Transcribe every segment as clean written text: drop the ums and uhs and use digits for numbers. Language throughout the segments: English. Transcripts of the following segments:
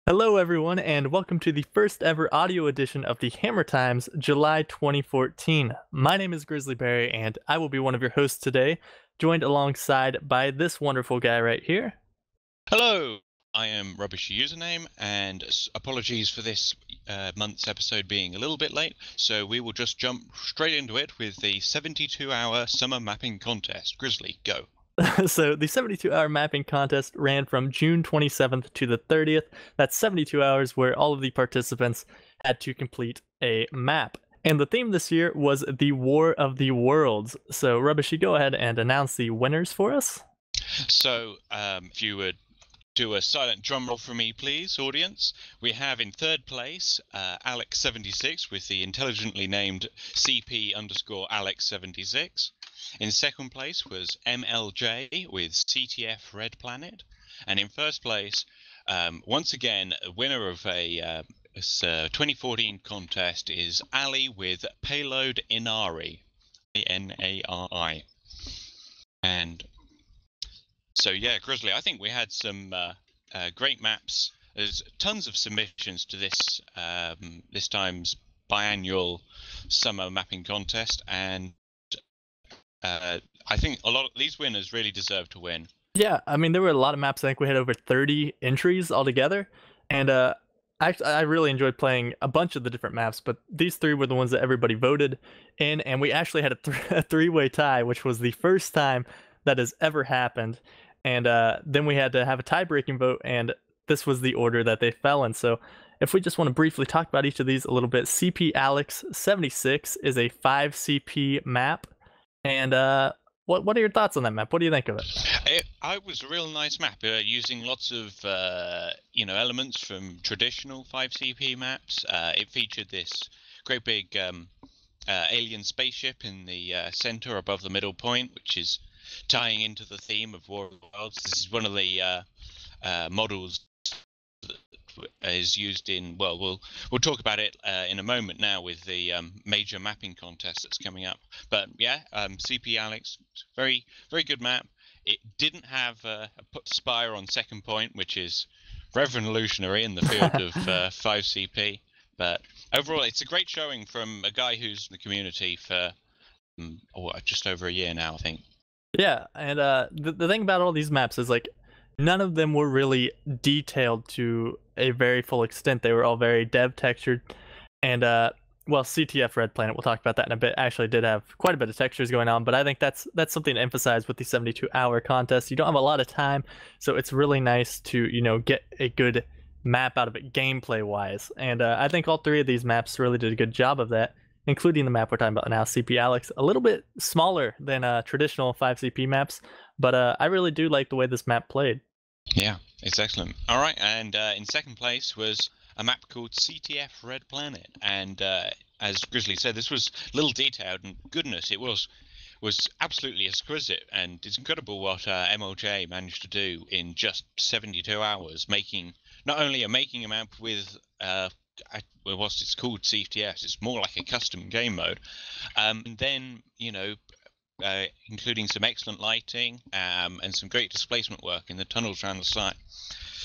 Hello, everyone, and welcome to the first ever audio edition of the Hammer Times, July 2014. My name is Grizzly Berry, and I will be one of your hosts today, joined alongside by this wonderful guy right here. Hello, I am Rubbish Username, and apologies for this month's episode being a little bit late, so we will just jump straight into it with the 72-hour summer mapping contest. Grizzly, go. So, the 72-hour mapping contest ran from June 27th to the 30th. That's 72 hours where all of the participants had to complete a map. And the theme this year was the War of the Worlds. So, Rubbish, you go ahead and announce the winners for us. So, if you would do a silent drum roll for me, please, audience. We have in third place Alex76 with the intelligently named CP_Alex76. In second place was MLJ with CTF Red Planet. And in first place, once again, winner of a 2014 contest is Ali with Payload Inari, Inari. And so, yeah, Grizzly, I think we had some great maps. There's tons of submissions to this this time's biannual summer mapping contest, and I think a lot of these winners really deserve to win. Yeah, I mean, there were a lot of maps. I think we had over 30 entries altogether, and I really enjoyed playing a bunch of the different maps, but these three were the ones that everybody voted in, and we actually had a three-way tie, which was the first time that has ever happened. And then we had to have a tie-breaking vote, and this was the order that they fell in. So if we just want to briefly talk about each of these a little bit, CP Alex 76 is a 5 CP map. And what are your thoughts on that map? What do you think of it? It was a real nice map, using lots of elements from traditional 5CP maps. It featured this great big alien spaceship in the center above the middle point, which is tying into the theme of War of the Worlds. This is one of the models that is used in, well, we'll talk about it in a moment now with the major mapping contest that's coming up. But yeah, CP Alex, very good map. It didn't have a spire on second point, which is revolutionary in the field of 5CP. But overall, it's a great showing from a guy who's in the community for just over a year now, I think. Yeah, and the thing about all these maps is, like, none of them were really detailed to a very full extent. They were all very dev textured, and well, CTF Red Planet, we'll talk about that in a bit, actually did have quite a bit of textures going on, but I think that's something to emphasize with the 72-hour contest. You don't have a lot of time, so it's really nice to, get a good map out of it gameplay-wise, and I think all three of these maps really did a good job of that, including the map we're talking about now, CP Alex. A little bit smaller than traditional 5CP maps, but I really do like the way this map played. Yeah, it's excellent. All right, and in second place was a map called CTF Red Planet, and as Grizzly said, this was little detailed, and goodness, it was absolutely exquisite, and it's incredible what MLJ managed to do in just 72 hours, not only making a map with what's it's called CTS, it's more like a custom game mode, and then including some excellent lighting and some great displacement work in the tunnels around the site.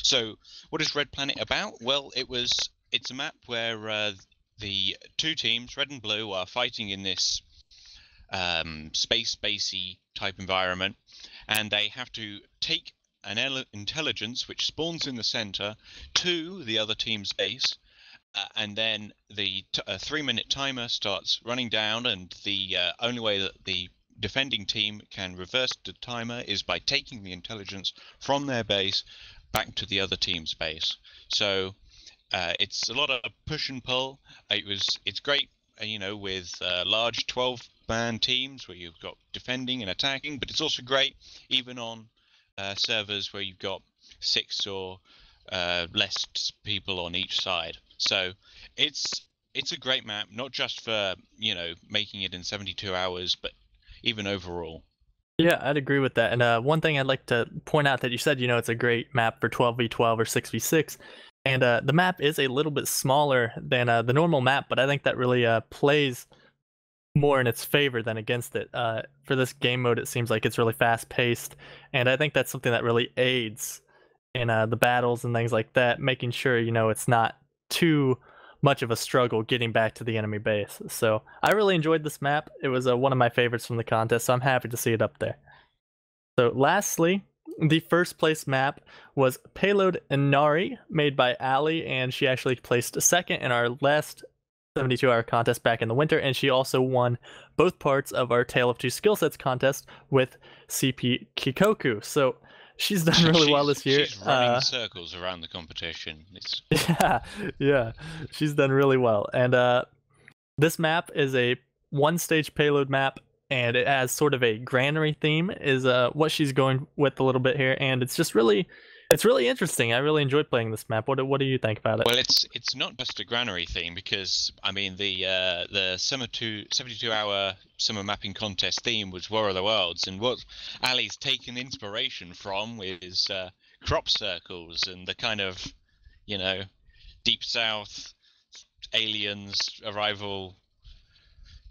So what is Red Planet about? Well, it's a map where the two teams, red and blue, are fighting in this spacey type environment, and they have to take an intelligence which spawns in the center to the other team's base, and then the 3-minute timer starts running down, and the only way that the defending team can reverse the timer is by taking the intelligence from their base back to the other team's base. So it's a lot of push and pull. It's great, with large 12-man teams where you've got defending and attacking, but it's also great even on servers where you've got 6 or less people on each side. So it's a great map, not just for making it in 72 hours, but even overall. Yeah, I'd agree with that. And one thing I'd like to point out that you said, it's a great map for 12v12 or 6v6. And the map is a little bit smaller than the normal map, but I think that really plays more in its favor than against it. For this game mode, it seems like it's really fast paced. And I think that's something that really aids in the battles and things like that, making sure it's not too much of a struggle getting back to the enemy base. So I really enjoyed this map. It was one of my favorites from the contest, so I'm happy to see it up there. So lastly, the first place map was Payload Inari, made by Ali, and she actually placed second in our last 72-hour contest back in the winter, and she also won both parts of our Tale of Two Skill Sets contest with CP Kikoku. So she's done really well this year. She's running circles around the competition. Yeah, she's done really well. And this map is a one-stage payload map, and it has sort of a granary theme, is what she's going with a little bit here, and it's really interesting. I really enjoyed playing this map. What do you think about it? Well, it's not just a granary theme, because I mean the 72-hour summer mapping contest theme was War of the Worlds, and what Ali's taken inspiration from is crop circles and the kind of, deep south aliens arrival,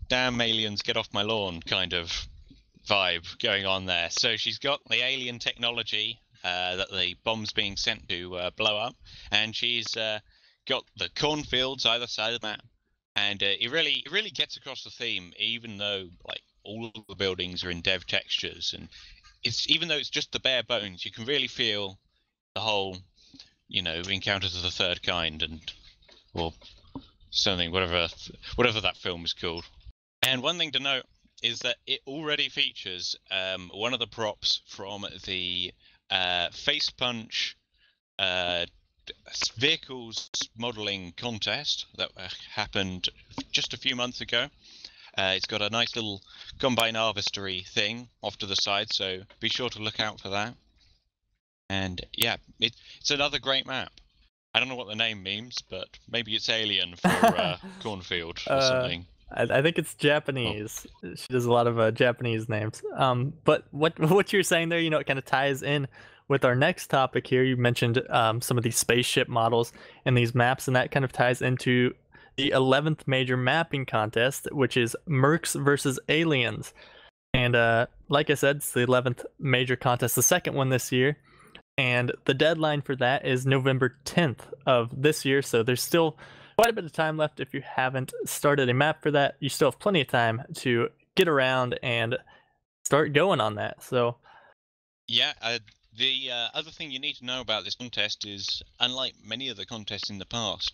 damn aliens get off my lawn kind of vibe going on there. So she's got the alien technology that the bomb's being sent to blow up, and she's got the cornfields either side of the map, and it really gets across the theme, even though like all of the buildings are in dev textures, and even though it's just the bare bones, you can really feel the whole Encounters of the Third Kind or something, whatever that film is called. And one thing to note is that it already features one of the props from the Face Punch vehicles modeling contest that happened just a few months ago. It's got a nice little combine harvestery thing off to the side, so be sure to look out for that. And yeah, it's another great map. I don't know what the name means, but maybe it's alien for cornfield or something. I think it's Japanese. Oh. She does a lot of Japanese names. But what you're saying there, it kind of ties in with our next topic here. You mentioned some of these spaceship models in these maps, and that kind of ties into the 11th major mapping contest, which is Mercs versus Aliens. And like I said, it's the 11th major contest, the second one this year. And the deadline for that is November 10th of this year, so there's still quite a bit of time left. If you haven't started a map for that, you still have plenty of time to get around and start going on that. So yeah, the other thing you need to know about this contest is, unlike many of the contests in the past,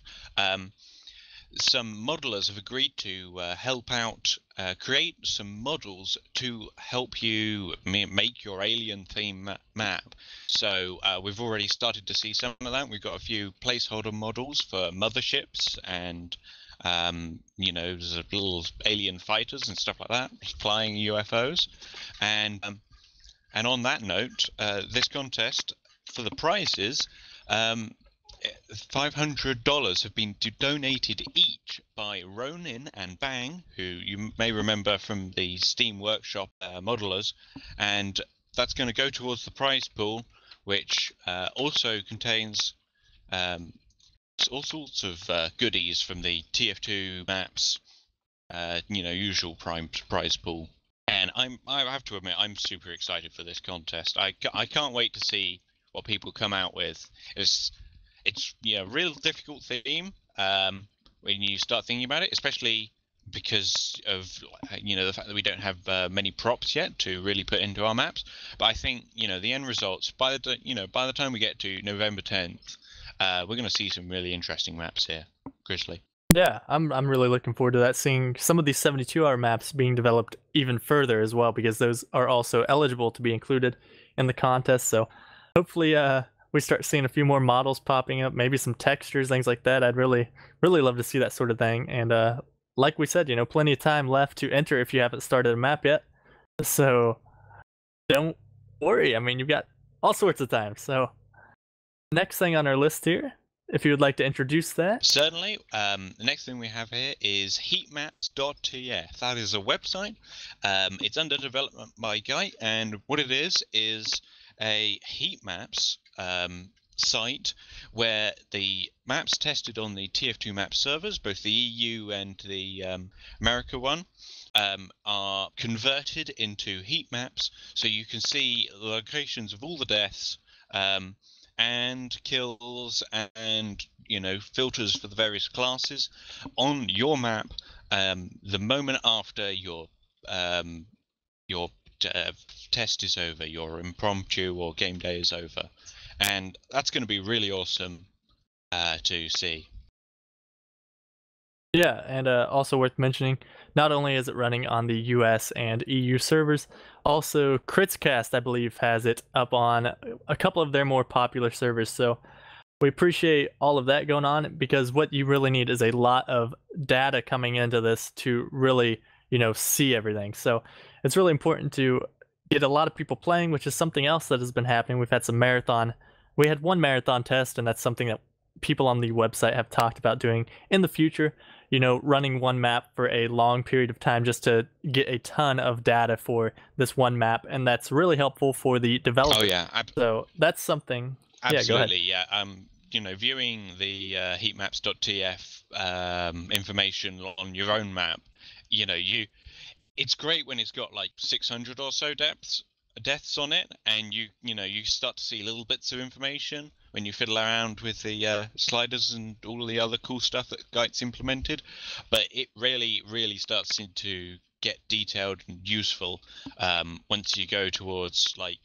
some modelers have agreed to help out, create some models to help you make your alien theme map. So we've already started to see some of that. We've got a few placeholder models for motherships and there's little alien fighters and stuff like that, flying UFOs. And on that note, this contest, for the prizes, $500 have been donated each by Ronin and Bang, who you may remember from the Steam Workshop modelers, and that's going to go towards the prize pool, which also contains all sorts of goodies from the TF2 maps, usual prize pool. And I have to admit, I'm super excited for this contest. I can't wait to see what people come out with. It's a real difficult theme when you start thinking about it, especially because of the fact that we don't have many props yet to really put into our maps. But I think the end results, by the time we get to November 10th, we're going to see some really interesting maps here, Grizzly. Yeah, I'm really looking forward to that, seeing some of these 72-hour maps being developed even further as well, because those are also eligible to be included in the contest. So hopefully we start seeing a few more models popping up, maybe some textures, things like that. I'd really love to see that sort of thing. And like we said, plenty of time left to enter if you haven't started a map yet. So don't worry. I mean, you've got all sorts of time. So next thing on our list here, if you would like to introduce that. Certainly. The next thing we have here is heatmaps.tf. That is a website. It's under development by Geit, and what it is a heat maps site where the maps tested on the TF2 map servers, both the EU and the America one, are converted into heat maps, so you can see the locations of all the deaths and kills and filters for the various classes on your map the moment after your test is over, your impromptu or game day is over, and that's going to be really awesome to see. Yeah, and also worth mentioning, not only is it running on the US and EU servers, also Critscast, I believe, has it up on a couple of their more popular servers. So we appreciate all of that going on, because what you really need is a lot of data coming into this to really, see everything. So it's really important to get a lot of people playing, which is something else that has been happening. We had one marathon test, and that's something that people on the website have talked about doing in the future, running one map for a long period of time just to get a ton of data for this one map, and that's really helpful for the developer. Oh yeah, so that's something. absolutely. Yeah, go ahead. Viewing the heatmaps.tf information on your own map, it's great when it's got like 600 or so deaths on it, and you start to see little bits of information when you fiddle around with the sliders and all the other cool stuff that Geit's implemented. But it really starts to get detailed and useful once you go towards like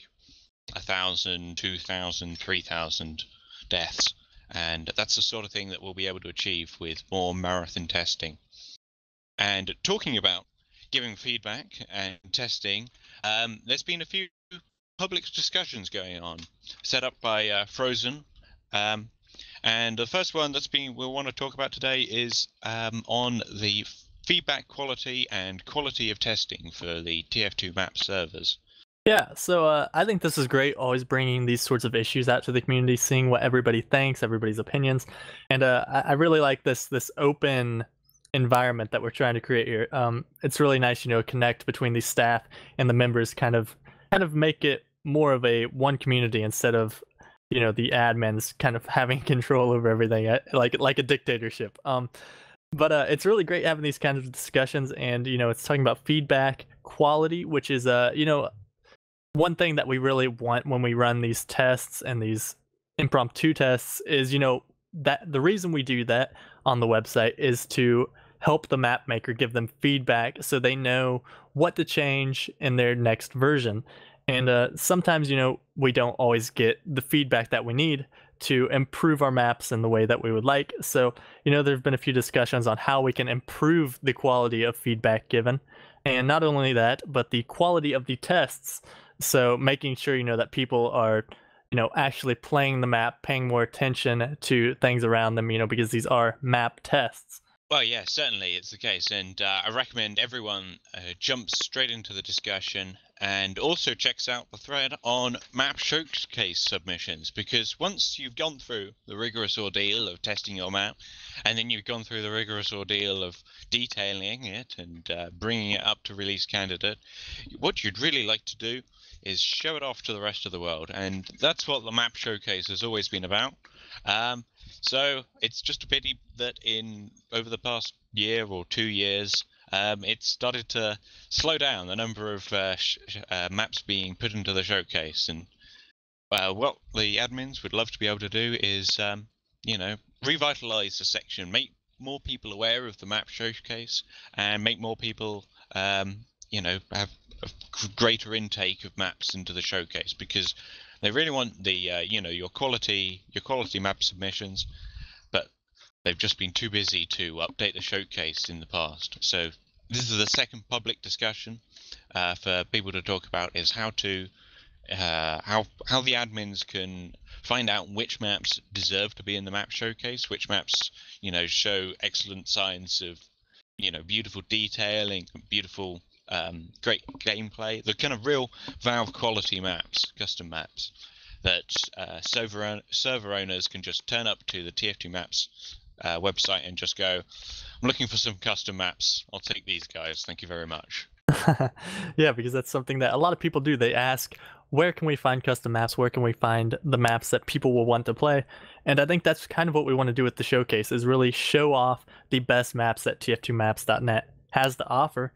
1,000, 2,000, 3,000 deaths, and that's the sort of thing that we'll be able to achieve with more marathon testing. And talking about giving feedback and testing, there's been a few public discussions going on set up by Frozen, and the first one we'll want to talk about today is on the feedback quality and quality of testing for the TF2 map servers. Yeah, so I think this is great, always bringing these sorts of issues out to the community, seeing what everybody thinks, everybody's opinions, and I really like this open environment that we're trying to create here. It's really nice, connect between the staff and the members, kind of make it more of a one community instead of the admins kind of having control over everything, like a dictatorship. But it's really great having these kinds of discussions, and it's talking about feedback quality, which is one thing that we really want when we run these tests and these impromptu tests is, that the reason we do that on the website is to help the map maker, give them feedback so they know what to change in their next version. And sometimes, we don't always get the feedback that we need to improve our maps in the way that we would like. So, there have been a few discussions on how we can improve the quality of feedback given. And not only that, but the quality of the tests. So making sure, that people are, actually playing the map, paying more attention to things around them, because these are map tests. Well, yeah, certainly it's the case, and I recommend everyone jumps straight into the discussion and also checks out the thread on map showcase submissions, because once you've gone through the rigorous ordeal of testing your map, and then you've gone through the rigorous ordeal of detailing it and bringing it up to release candidate, what you'd really like to do is show it off to the rest of the world, and that's what the map showcase has always been about. So it's just a pity that over the past year or 2 years, it's started to slow down the number of maps being put into the showcase. And what the admins would love to be able to do is, revitalize the section, make more people aware of the map showcase, and make more people, have a greater intake of maps into the showcase, because they really want the your quality map submissions, but they've just been too busy to update the showcase in the past. So this is the second public discussion for people to talk about, is how the admins can find out which maps deserve to be in the map showcase, which maps show excellent signs of beautiful detailing, beautiful great gameplay, the kind of real Valve quality maps, custom maps that server owners can just turn up to the TF2 Maps website and just go, I'm looking for some custom maps, I'll take these guys, thank you very much. Yeah, because that's something that a lot of people do. They ask, where can we find custom maps? Where can we find the maps that people will want to play? And I think that's kind of what we want to do with the showcase, is really show off the best maps that tf2maps.net has to offer.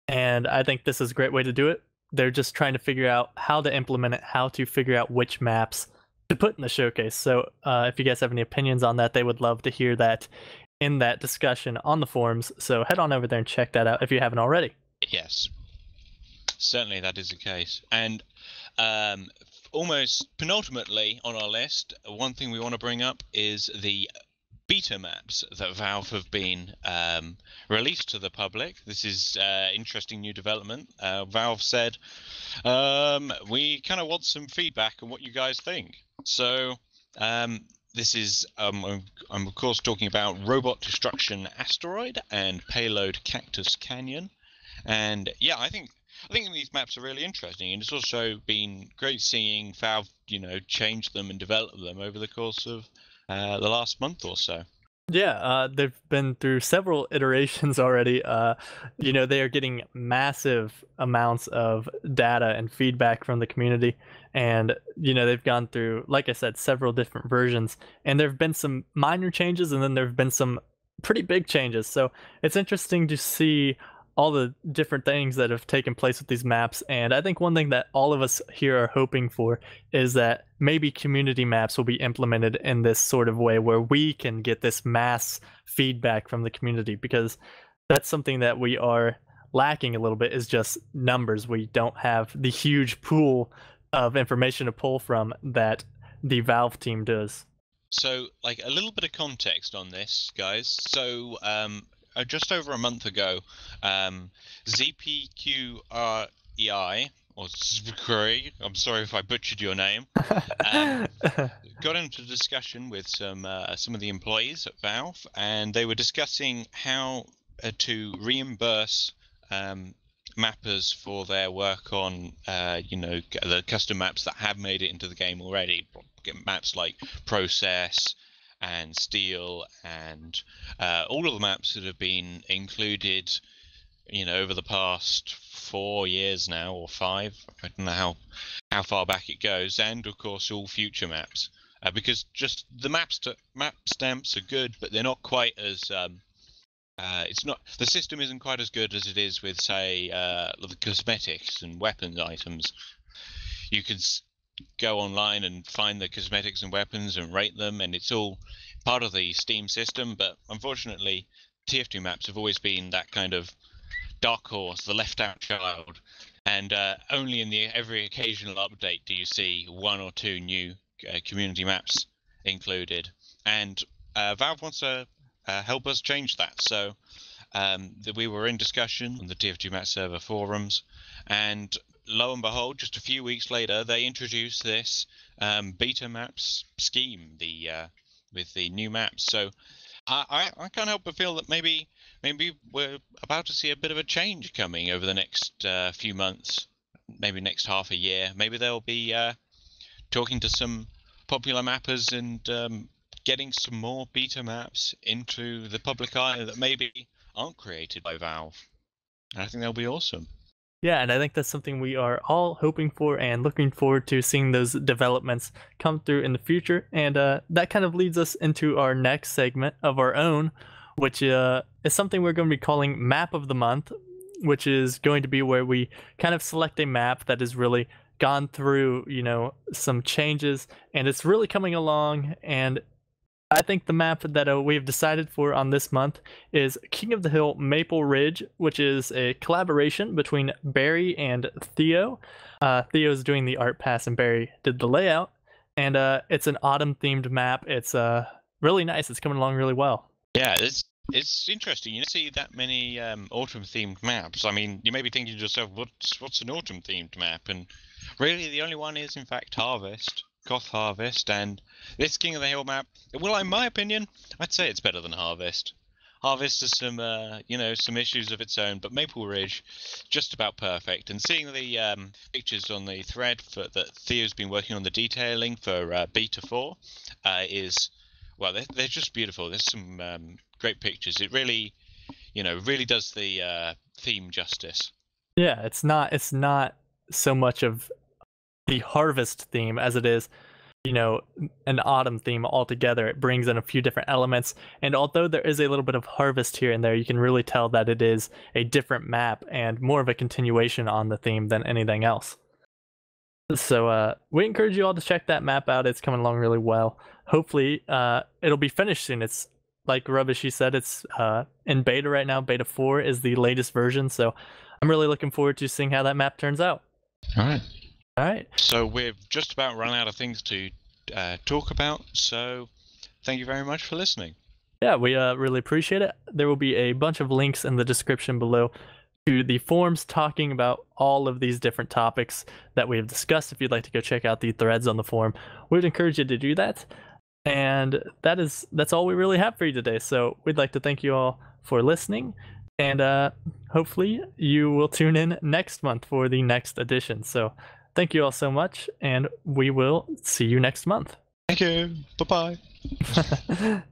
And I think this is a great way to do it. They're just trying to figure out how to implement it, how to figure out which maps to put in the showcase. So if you guys have any opinions on that, they would love to hear that in that discussion on the forums. So head on over there and check that out if you haven't already. Yes, certainly that is the case. And almost penultimately on our list, one thing we want to bring up is the beta maps that Valve have been released to the public. This is interesting new development. Valve said, we kind of want some feedback on what you guys think. So this is, I'm of course talking about Robot Destruction Asteroid and Payload Cactus Canyon. And yeah, I think these maps are really interesting, and it's also been great seeing Valve, change them and develop them over the course of the last month or so. Yeah, they've been through several iterations already. They are getting massive amounts of data and feedback from the community, and they've gone through, like I said, several different versions, and there have been some minor changes, and then there have been some pretty big changes. So it's interesting to see all the different things that have taken place with these maps. And I think one thing that all of us here are hoping for is that maybe community maps will be implemented in this sort of way where we can get this mass feedback from the community, because that's something that we are lacking a little bit, is just numbers. We don't have the huge pool of information to pull from that the Valve team does. So, like, a little bit of context on this, guys. So, just over a month ago, ZPQREI, or Zpkri, I'm sorry if I butchered your name, got into discussion with some of the employees at Valve, and they were discussing how to reimburse mappers for their work on, the custom maps that have made it into the game already. Maps like Process and Steel and all of the maps that have been included, over the past 4 years now, or 5. I don't know how far back it goes, and of course all future maps, because just the map stamps are good, but they're not quite as the system isn't quite as good as it is with, say, the cosmetics and weapons items. You could go online and find the cosmetics and weapons and rate them, and it's all part of the Steam system. But unfortunately, TF2 maps have always been that kind of dark horse, the left out child, and only in every occasional update do you see 1 or 2 new community maps included. And Valve wants to help us change that. So we were in discussion on the TF2 map server forums, and lo and behold, just a few weeks later, they introduced this beta maps scheme, with the new maps. So I can't help but feel that maybe we're about to see a bit of a change coming over the next few months, maybe next half a year. Maybe they'll be talking to some popular mappers and getting some more beta maps into the public eye that maybe aren't created by Valve. And I think they'll be awesome. Yeah, and I think that's something we are all hoping for and looking forward to seeing those developments come through in the future. And that kind of leads us into our next segment of our own, which is something we're going to be calling Map of the Month, which is going to be where we kind of select a map that has really gone through, some changes, and it's really coming along. And I think the map that we have decided for on this month is King of the Hill Maple Ridge, which is a collaboration between Barry and Theo. Theo's doing the art pass and Barry did the layout, and it's an autumn-themed map. It's really nice. It's coming along really well. Yeah, it's interesting. You don't see that many autumn-themed maps. I mean, you may be thinking to yourself, what's an autumn-themed map? And really, the only one is, in fact, Goth Harvest, and this King of the Hill map, well, in my opinion, I'd say it's better than Harvest. Harvest has some, some issues of its own, but Maple Ridge, just about perfect. And seeing the pictures on the thread that Theo's been working on the detailing for Beta 4 is, well, they're just beautiful. There's some great pictures. It really, really does the theme justice. Yeah, it's not so much of the harvest theme as it is, an autumn theme altogether. It brings in a few different elements, and although there is a little bit of harvest here and there, you can really tell that it is a different map and more of a continuation on the theme than anything else. So we encourage you all to check that map out. It's coming along really well. Hopefully, it'll be finished soon. It's like Rubbishi said, it's in beta right now. Beta 4 is the latest version, so I'm really looking forward to seeing how that map turns out. All right. All right. So we've just about run out of things to talk about. So thank you very much for listening. Yeah, we really appreciate it. There will be a bunch of links in the description below to the forums talking about all of these different topics that we have discussed. If you'd like to go check out the threads on the forum, we would encourage you to do that. And that's all we really have for you today. So we'd like to thank you all for listening, and hopefully you will tune in next month for the next edition. So thank you all so much, and we will see you next month. Thank you. Bye-bye.